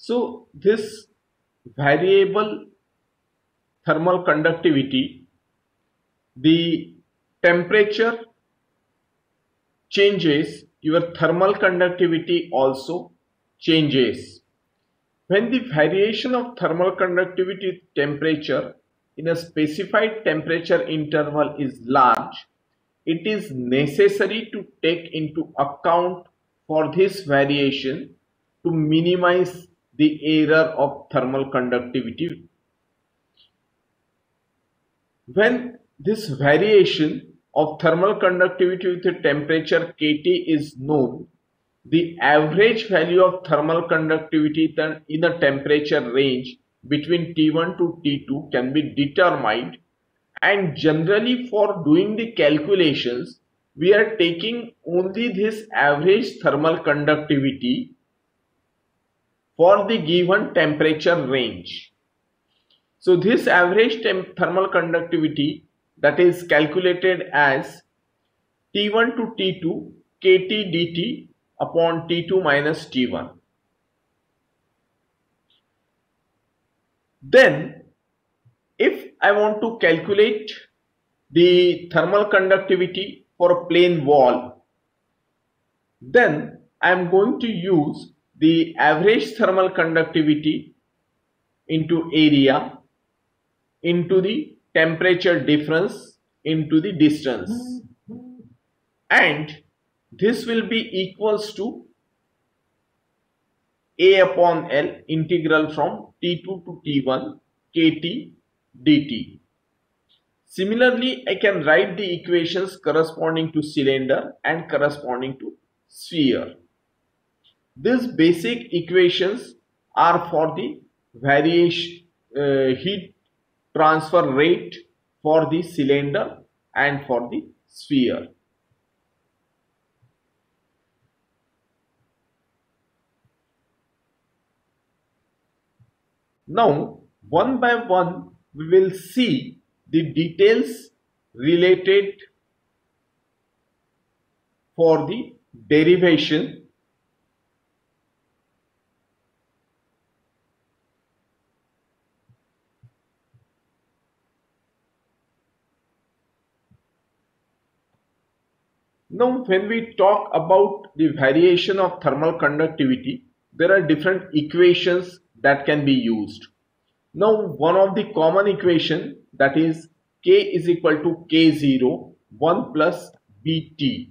So this variable thermal conductivity, the temperature changes, your thermal conductivity also changes. When the variation of thermal conductivity temperature in a specified temperature interval is large, it is necessary to take into account for this variation to minimize the error of thermal conductivity. When this variation of thermal conductivity with a temperature Kt is known, the average value of thermal conductivity in a temperature range between T1 to T2 can be determined, and generally for doing the calculations we are taking only this average thermal conductivity for the given temperature range. So this average thermal conductivity, that is calculated as T1 to T2 Kt dt upon T2 minus T1. Then if I want to calculate the thermal conductivity for a plane wall, then I am going to use the average thermal conductivity into area into the temperature difference into the distance, and this will be equals to A upon L integral from T2 to T1 Kt dt. Similarly, I can write the equations corresponding to cylinder and corresponding to sphere. These basic equations are for the variation heat transfer rate for the cylinder and for the sphere. Now, one by one, we will see the details related for the derivation. Now, when we talk about the variation of thermal conductivity, there are different equations that can be used. Now, one of the common equation, that is K is equal to K0 1 plus Bt,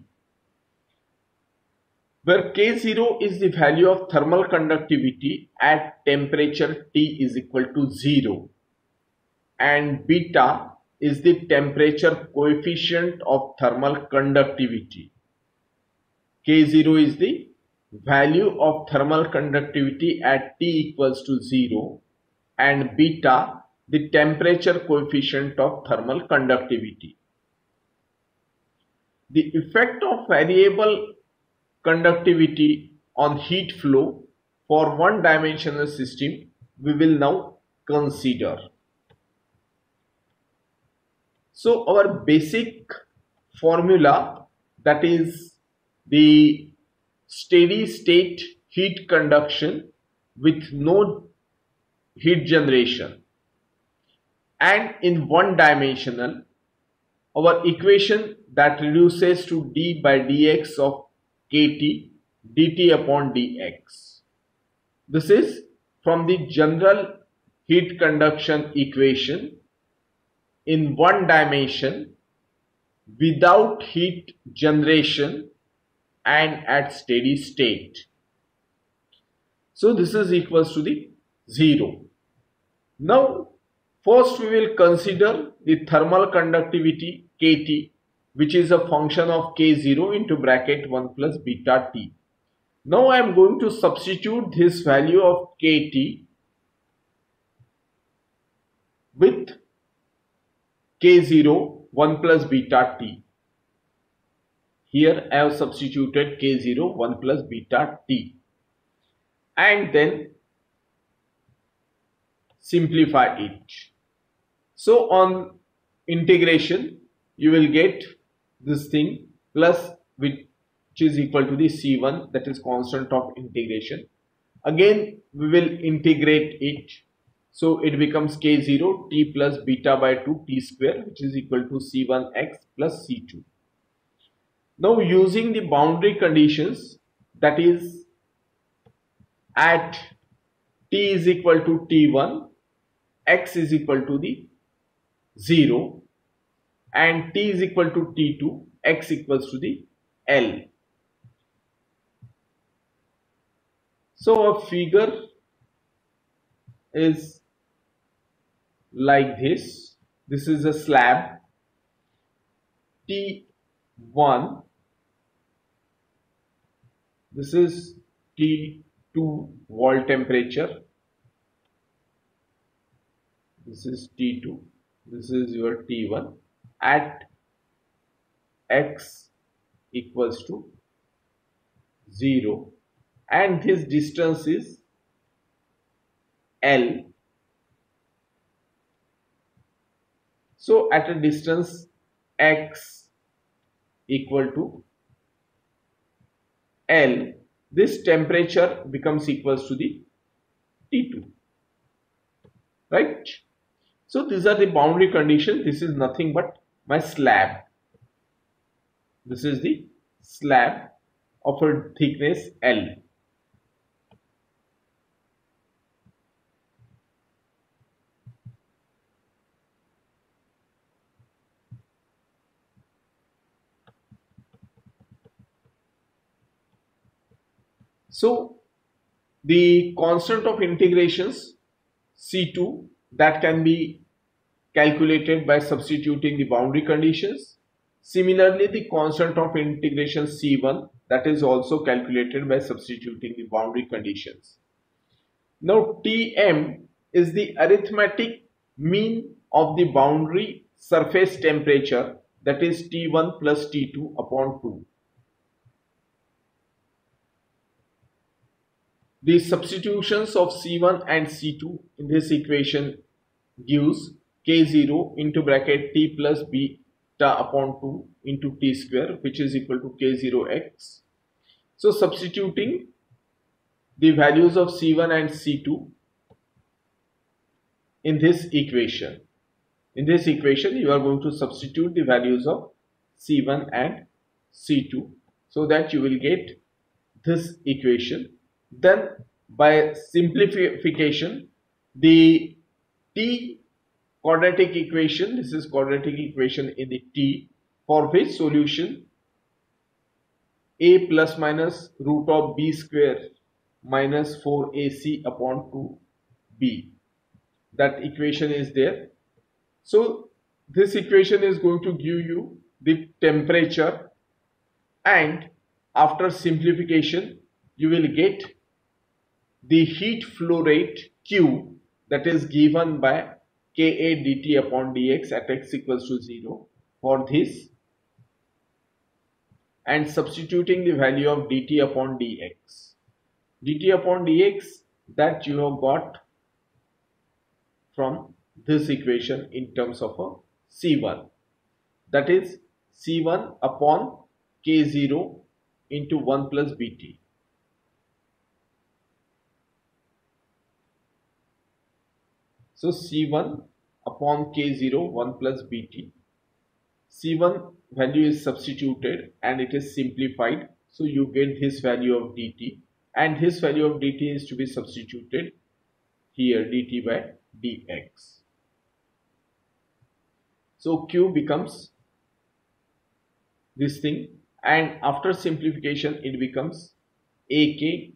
where K0 is the value of thermal conductivity at temperature T is equal to 0, and beta is the temperature coefficient of thermal conductivity. K0 is the value of thermal conductivity at T equals to 0, and beta the temperature coefficient of thermal conductivity. The effect of variable conductivity on heat flow for one-dimensional system we will now consider. So our basic formula, that is the steady state heat conduction with no heat generation and in one dimensional, our equation that reduces to d by dx of kt dt upon dx. This is from the general heat conduction equation in one dimension without heat generation and at steady state. So this is equals to the 0. Now first we will consider the thermal conductivity Kt, which is a function of K0 into bracket 1 plus beta T. Now I am going to substitute this value of Kt with K0 1 plus beta T. Here I have substituted K0 1 plus beta T, and then simplify it. So on integration you will get this thing plus which is equal to the C1, that is constant of integration, Again we will integrate it, so it becomes k0 t plus beta by 2 t square, which is equal to c1x plus c2. Now using the boundary conditions, that is at t is equal to t1, x is equal to the 0, and t is equal to t2, x equals to the L. So a figure is like this. This is a slab T1. This is T2 wall temperature. This is T2. This is your T1 at x equals to 0, and this distance is L. So at a distance x equal to L, this temperature becomes equals to the T2, right? So these are the boundary conditions. This is nothing but my slab. This is the slab of a thickness L. So the constant of integrations C2, that can be calculated by substituting the boundary conditions. Similarly, the constant of integration C1, that is also calculated by substituting the boundary conditions. Now Tm is the arithmetic mean of the boundary surface temperature, that is T1 plus T2 upon 2. The substitutions of C1 and C2 in this equation gives K0 into bracket T plus beta upon 2 into T square, which is equal to K0x. So substituting the values of C1 and C2 in this equation. In this equation, you are going to substitute the values of C1 and C2 so that you will get this equation. Then by simplification, the T quadratic equation, this is quadratic equation in the T, for which solution a plus minus root of b square minus 4ac upon 2b, that equation is there. So this equation is going to give you the temperature, and after simplification you will get the heat flow rate Q, that is given by Ka dt upon dx at x equals to 0 for this, and substituting the value of dt upon dx. Dt upon dx, that you have got from this equation in terms of a C1, that is C1 upon K0 into 1 plus Bt. So C1 upon K0 1 plus Bt. C1 value is substituted and it is simplified. So you get this value of dt, and this value of dt is to be substituted here, dt by dx. So Q becomes this thing, and after simplification it becomes AKM,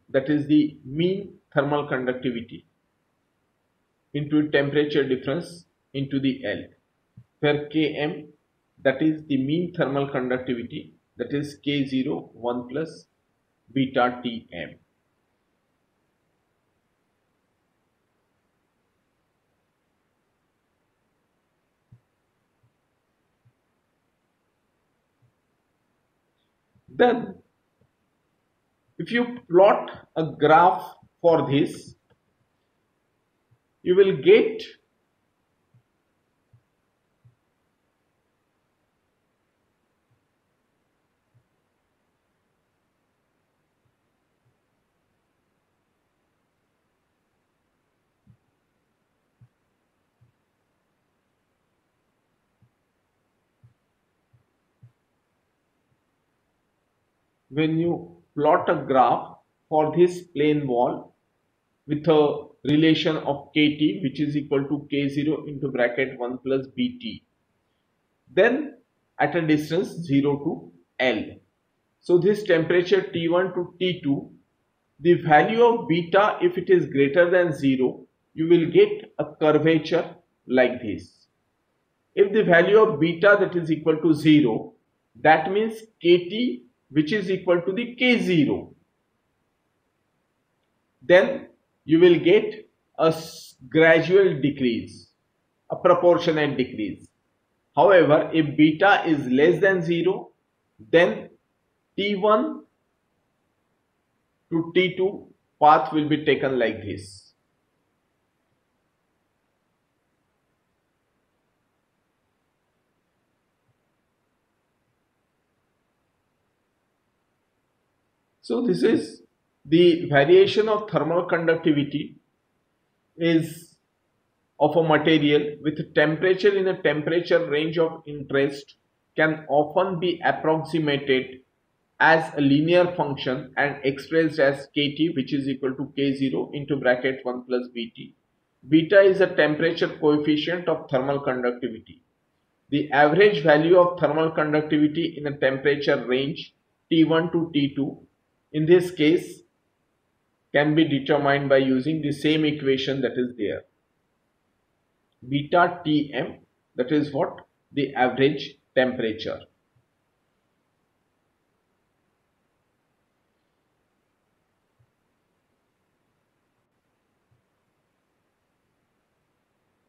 that is the mean thermal conductivity, into temperature difference into the L, where Km, that is the mean thermal conductivity, that is K0 1 plus beta Tm. Then if you plot a graph for this, you will get when you plot a graph for this plane wall with a relation of kt, which is equal to k0 into bracket 1 plus bt, then at a distance 0 to L. So this temperature T1 to T2, the value of beta, if it is greater than 0, you will get a curvature like this. If the value of beta that is equal to 0, that means kt, which is equal to the k0, then you will get a gradual decrease, a proportionate decrease. However, if beta is less than 0, then T1 to T2 path will be taken like this. So this is the variation of thermal conductivity is of a material with temperature in a temperature range of interest can often be approximated as a linear function and expressed as kt, which is equal to k0 into bracket 1 plus bt. Beta is a temperature coefficient of thermal conductivity. The average value of thermal conductivity in a temperature range T1 to T2 in this case can be determined by using the same equation that is there. Beta Tm, that is what? The average temperature.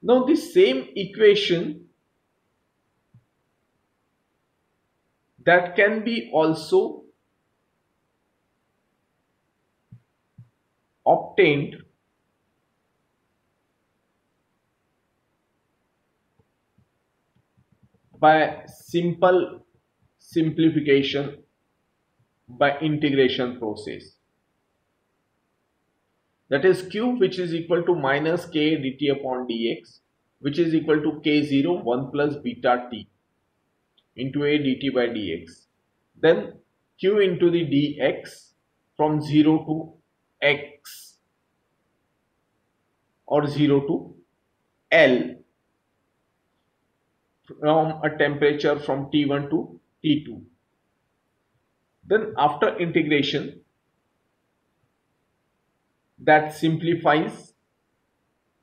Now this same equation that can be also obtained by simple simplification by integration process. That is q, which is equal to minus k dt upon dx, which is equal to k0 1 plus beta t into a dt by dx. Then q into the dx from 0 to x or 0 to L from a temperature from T1 to T2. Then after integration, that simplifies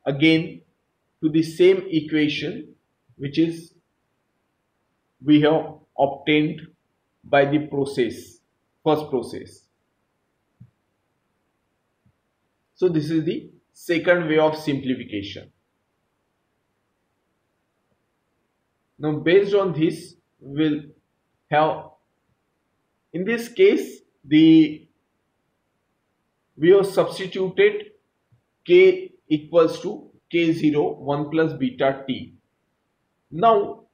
again to the same equation which is we have obtained by the first process. So this is the second way of simplification. Now based on this, we'll have, in this case, we have substituted k equals to k0 1 plus beta t. Now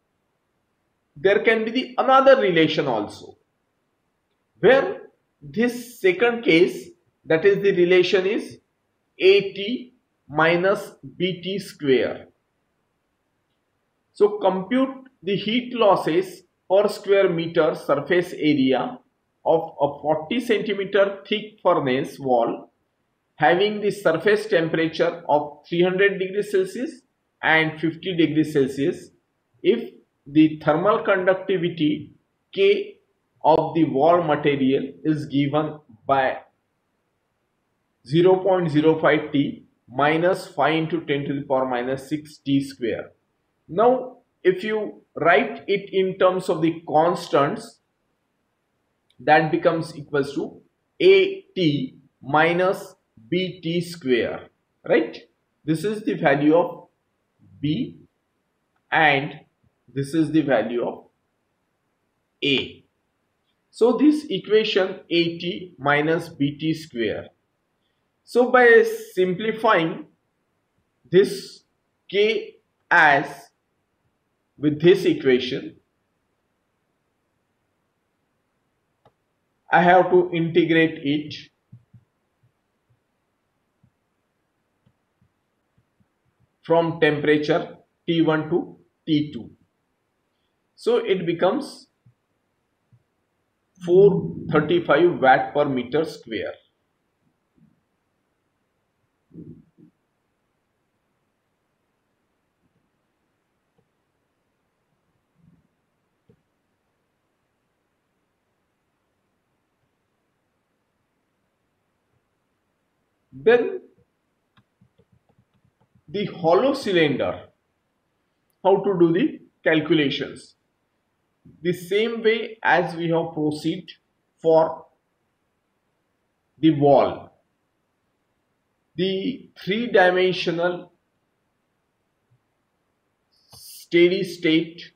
there can be the another relation also, where this second case, that is the relation is at minus bt square. So compute the heat losses per square meter surface area of a 40 centimeter thick furnace wall having the surface temperature of 300 degrees Celsius and 50 degrees Celsius if the thermal conductivity K of the wall material is given by 0.05 T minus 5 into 10 to the power minus 6 T square. Now if you write it in terms of the constants, that becomes equals to AT minus BT square, right? This is the value of B and this is the value of A. So this equation AT minus BT square. So by simplifying this K as with this equation, I have to integrate it from temperature T1 to T2. So it becomes 435 watt per meter square. Then the hollow cylinder, how to do the calculations? The same way as we have proceed for the wall. The three-dimensional steady state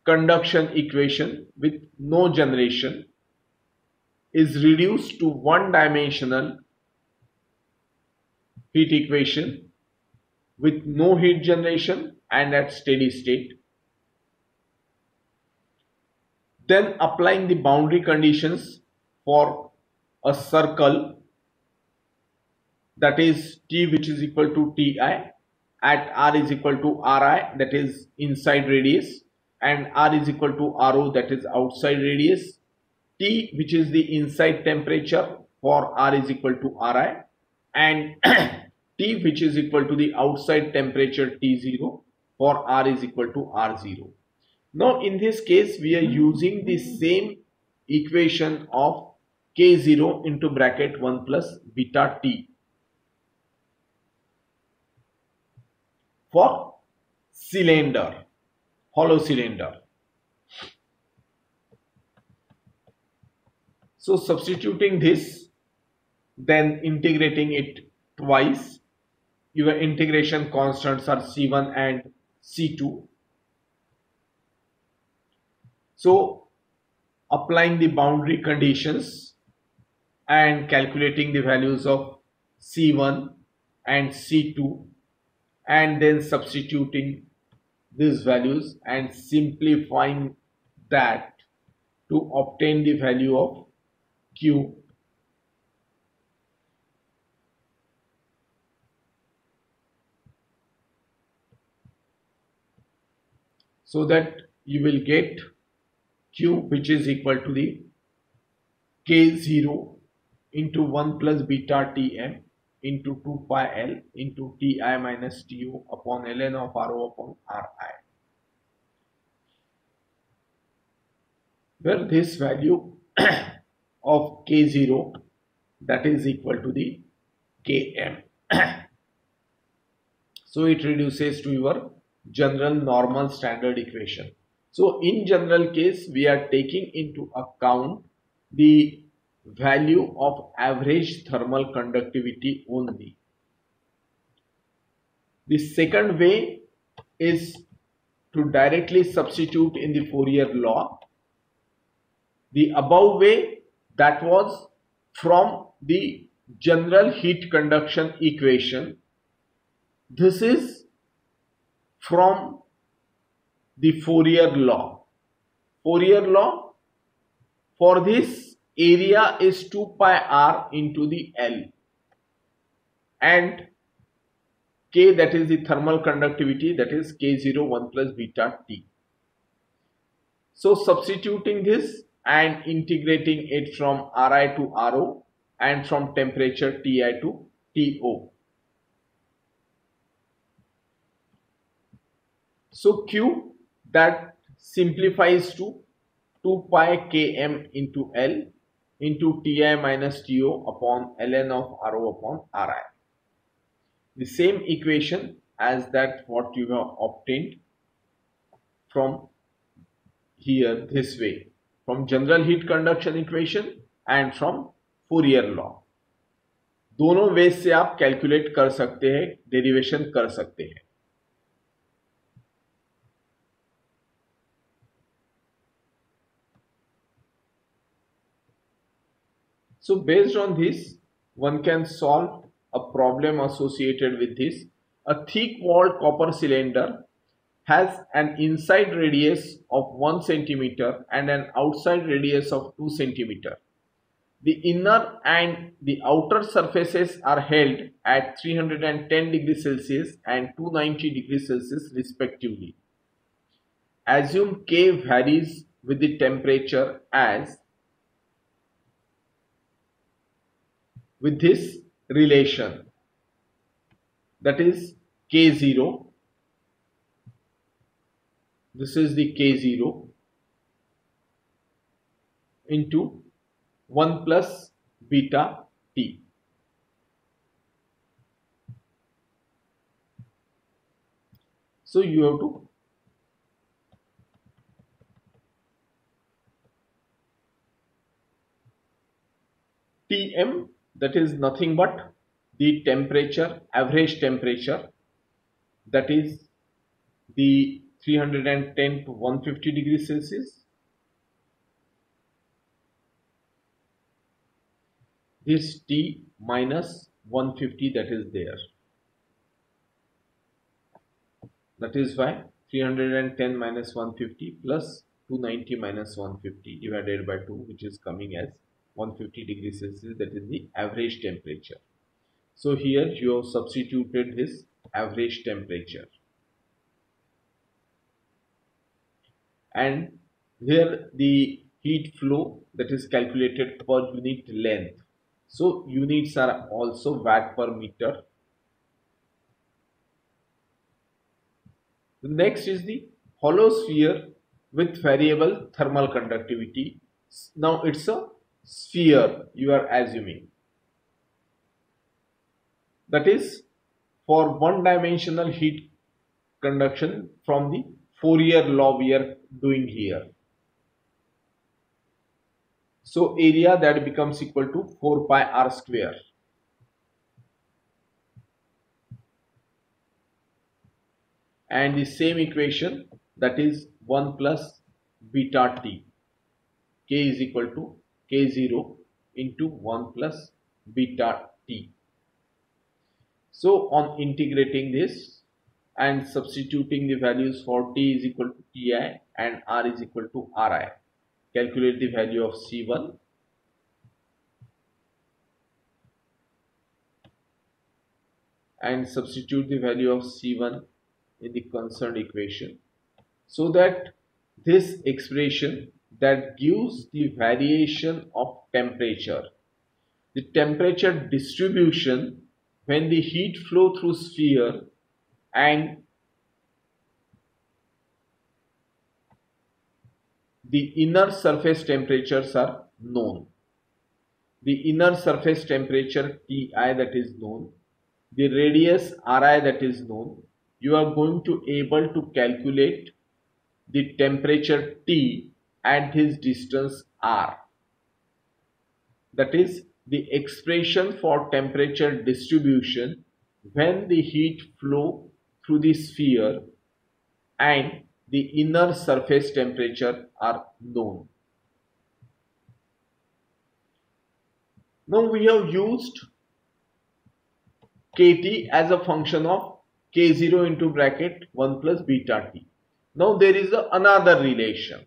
conduction equation with no generation is reduced to one-dimensional heat equation with no heat generation and at steady state. Then applying the boundary conditions for a circle, that is T which is equal to Ti at R is equal to Ri, that is inside radius, and R is equal to Ro, that is outside radius. T which is the inside temperature for R is equal to Ri, and T which is equal to the outside temperature T0 for R is equal to R0. Now in this case we are using the same equation of K0 into bracket 1 plus beta T for cylinder, hollow cylinder. So substituting this, then integrating it twice, your integration constants are C1 and C2. So applying the boundary conditions and calculating the values of C1 and C2, and then substituting these values and simplifying that to obtain the value of Q. So that you will get Q which is equal to the K0 into 1 plus beta Tm into 2 pi L into Ti minus Tu upon ln of Ro upon Ri, where this value of K0, that is equal to the Km. So it reduces to your general normal standard equation. So in general case we are taking into account the value of average thermal conductivity only. The second way is to directly substitute in the Fourier law. The above way, that was from the general heat conduction equation. This is from the Fourier law. Fourier law, for this area is 2 pi r into the L, and K, that is the thermal conductivity, that is K0 1 plus beta T. So substituting this and integrating it from Ri to Ro and from temperature Ti to To. So Q, that simplifies to 2 pi Km into L into Ti minus To upon ln of Ro upon Ri. The same equation as that what you have obtained from here this way, from general heat conduction equation and from Fourier law. दोनों veg से आप calculate कर सकते हैं, derivation कर सकते हैं. So based on this, one can solve a problem associated with this. A thick walled copper cylinder has an inside radius of 1 centimeter and an outside radius of 2 centimeter. The inner and the outer surfaces are held at 310 degrees Celsius and 290 degrees Celsius respectively. Assume K varies with the temperature as with this relation, that is K0. This is the K0 into 1 plus beta T. So you have to Tm, that is nothing but the temperature, average temperature, that is the 310 to 150 degrees Celsius. This T minus 150 that is there. That is why 310 minus 150 plus 290 minus 150 divided by 2, which is coming as 150 degrees Celsius, that is the average temperature. So here you have substituted his average temperature, and here the heat flow that is calculated per unit length. So units are also watt per meter. The next is the hollow sphere with variable thermal conductivity. Now it's a sphere you are assuming. That is for one dimensional heat conduction from the Fourier law we are doing here. So area that becomes equal to 4 pi r square. And the same equation, that is 1 plus beta T. K is equal to K0 into 1 plus beta T. So on integrating this and substituting the values for T is equal to Ti and R is equal to Ri, calculate the value of C1 and substitute the value of C1 in the concerned equation, so that this expression that gives the variation of temperature, the temperature distribution when the heat flow through sphere and the inner surface temperatures are known. The inner surface temperature Ti that is known, the radius Ri that is known. You are going to able to calculate the temperature T at this distance R. That is the expression for temperature distribution when the heat flow through the sphere and the inner surface temperature are known. Now we have used Kt as a function of K0 into bracket 1 plus beta T. Now there is another relation.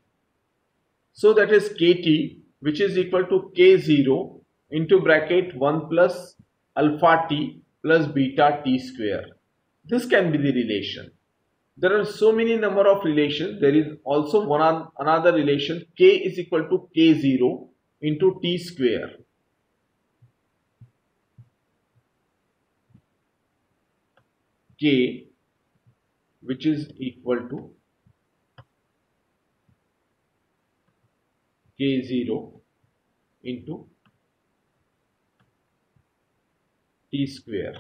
So that is Kt, which is equal to K0 into bracket 1 plus alpha T plus beta T square. This can be the relation. There are so many number of relations. There is also another relation, K is equal to K0 into T square. K, which is equal to K0 into T square.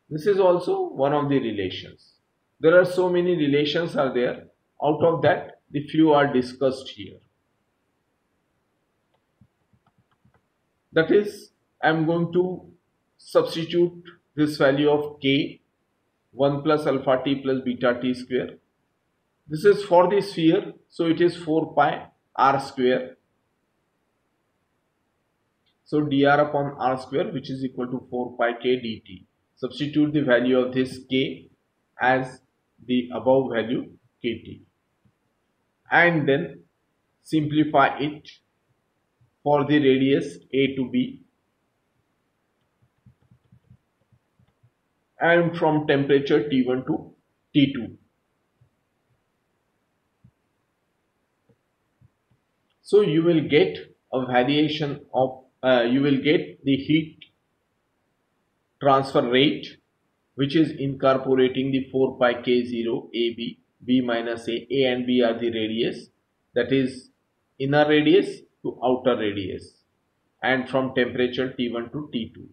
This is also one of the relations. There are so many relations are there. Out of that, the few are discussed here. That is, I am going to substitute this value of K, 1 plus alpha T plus beta T square. This is for the sphere, so it is 4 pi r square. So dr upon r square, which is equal to 4 pi k dt. Substitute the value of this K as the above value Kt. And then simplify it for the radius A to B. And from temperature T1 to T2. So you will get a variation of you will get the heat transfer rate, which is incorporating the 4 pi k0 AB, B minus A and B are the radius, that is inner radius to outer radius, and from temperature T1 to T2.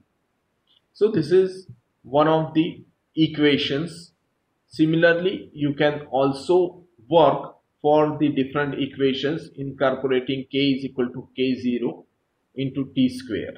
So this is one of the equations. Similarly, you can also work for the different equations incorporating k is equal to k0 into t square.